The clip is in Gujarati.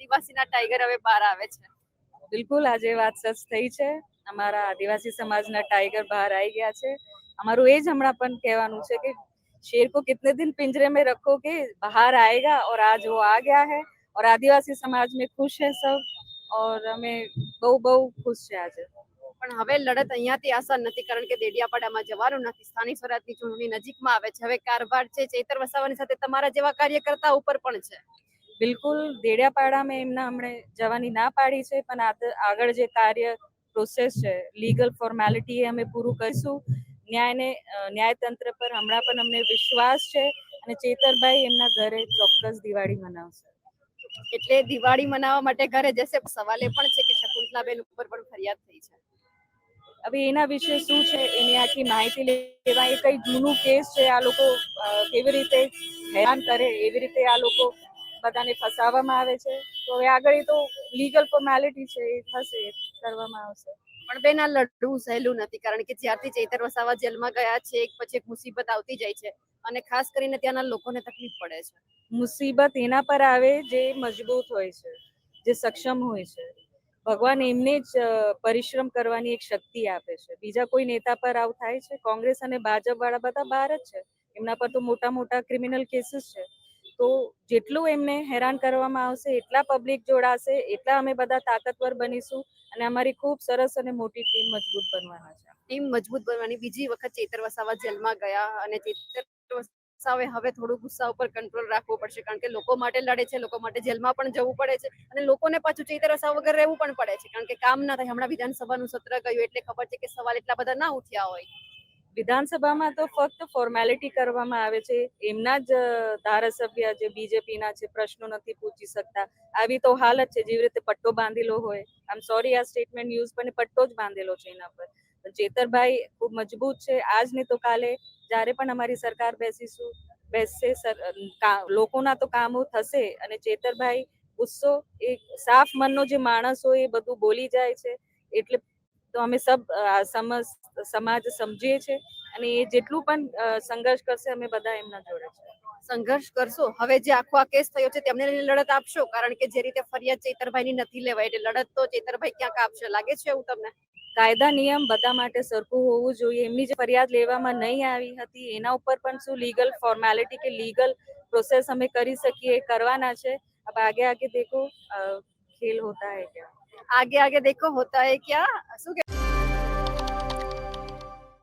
આદિવાસીના ટાઈગર હવે બહાર આવે છે? બિલકુલ આજે વાત સચ થઈ છે. અમારા આદિવાસી સમાજના ટાઈગર બહાર આવી ગયા છે. અમારું એ જ હમણાં પણ કહેવાનું છે કે शेर को कितने दिन पिंजरे में रखोगे, बाहर आएगा और आज वो आ गया है और आदिवासी समाज में खुश है सब और हमें બહુ બહુ ખુશ છે આજે. પણ હવે લડત અહીંયાથી આસાન નથી, કારણ કે દેડિયાપાડામાં જવાનું નથી. સ્થાનિક સ્વરાજની ચૂંટણી નજીકમાં આવે છે. હવે કારભાર છે ચૈતર વસાવાની સાથે તમારા જેવા કાર્યકર્તા ઉપર પણ છે. બિલકુલ દેડિયાપાડામાં એમના હમણે જવાની ના પાડી છે, પણ આગળ જે કાર્ય પ્રોસેસ છે, લીગલ ફોર્મેલિટી અમે પૂરું કરીશું. ન્યાયતંત્ર પર હમણાં પણ અમને વિશ્વાસ છે અને ચેતરભાઈ એમના ઘરે ચોક્કસ દિવાળી મનાવશે. એટલે દિવાળી મનાવવા માટે ઘરે જશે. સવાલ એ પણ છે કે શકુંતલાબેન ઉપર પણ ફરિયાદ થઈ છે. હવે એના વિશે શું છે એની આખી માહિતી લેવા, એ કઈ જૂનું કેસ છે, આ લોકો કેવી રીતે હેરાન કરે, એવી રીતે આ લોકો બધાને ફસાવવામાં આવે છે. તો હવે આગળ એ તો લીગલ ફોર્મેલિટી છે, એ થશે, કરવામાં આવશે. પણ બેન આ લડવું સહેલું નથી, કારણ કે જ્યારથી ચૈતર વસાવા જેલમાં ગયા છે એક પછી એક મુસીબત આવતી જાય છે અને ખાસ કરીને ત્યાંના લોકોને તકલીફ પડે છે. મુસીબત એના પર આવે જે મજબૂત હોય છે, જે સક્ષમ હોય છે. ભગવાન એમને જ પરિશ્રમ કરવાની એક શક્તિ આપે છે. બીજા કોઈ નેતા પર આવું થાય છે? કોંગ્રેસ અને ભાજપ વાળા બધા બહાર જ છે, એમના પર તો મોટા મોટા ક્રિમિનલ કેસીસ છે. તો જેટલું એમને હેરાન કરવામાં આવશે એટલા પબ્લિક જોડાશે, એટલા અમે બધા તાકાતવર બનીશું અને અમારી ખૂબ સરસ અને મોટી ટીમ મજબૂત બનવાના છે. ટીમ મજબૂત બનવાની. બીજી વખત ચૈતર વસાવા જેલમાં ગયા અને ચૈતર વસાવે હવે થોડું ગુસ્સા ઉપર કંટ્રોલ રાખવો પડશે, કારણ કે લોકો માટે લડે છે, લોકો માટે જેલમાં પણ જવું પડે છે અને લોકોને પાછું ચૈતર વસાવા વગર રહેવું પણ પડે છે, કારણ કે કામ ના થાય. હમણાં વિધાનસભાનું સત્ર ગયું એટલે ખબર છે કે સવાલ એટલા બધા ના ઉઠ્યા હોય. વિધાનસભામાં તો ફક્ત ફોર્મેલિટી કરવામાં આવે છે. એમના જ ધારાસભ્ય જે બીજેપીના છે પ્રશ્નો નથી પૂછી શકતા. આવી તો હાલત છે જેવી રીતે પટ્ટો બાંધેલો હોય. આમ સોરી આ સ્ટેટમેન્ટ યુઝ, પણ પટ્ટો જ બાંધેલો છે એના પર. ચેતરભાઈ ખૂબ મજબૂત છે. આજ ને તો કાલે જ્યારે પણ અમારી સરકાર બેસશે, લોકોના તો કામો થશે અને ચેતરભાઈ ગુસ્સો એક સાફ મનનો જે માણસ હોય એ બધું બોલી જાય છે. એટલે તો અમે સમાજ સમજીએ છીએ અને એ જેટલું પણ સંઘર્ષ કરશે અમે બધા એમના જોડે છે. સંઘર્ષ કરશો. હવે જે આખો આ કેસ થયો છે તેમને લઈને લડત આપશો? કારણ કે જે રીતે ફરિયાદ ચૈતરભાઈની નથી લેવાય એટલે લડત તો ચૈતરભાઈ ક્યાંક આપશે, લાગે છે એવું તમને? કાયદા નિયમ બધા માટે સરખું હોવું જોઈએ. એમની જે ફરિયાદ લેવામાં નહીં આવી હતી એના ઉપર પણ શું લીગલ ફોર્મેલિટી કે લીગલ પ્રોસેસ અમે કરી શકીએ, કરવાના છે. अब आगे आगे देखो खेल होता है क्या. આગે આગે દેખો હોતા હૈ ક્યા. શું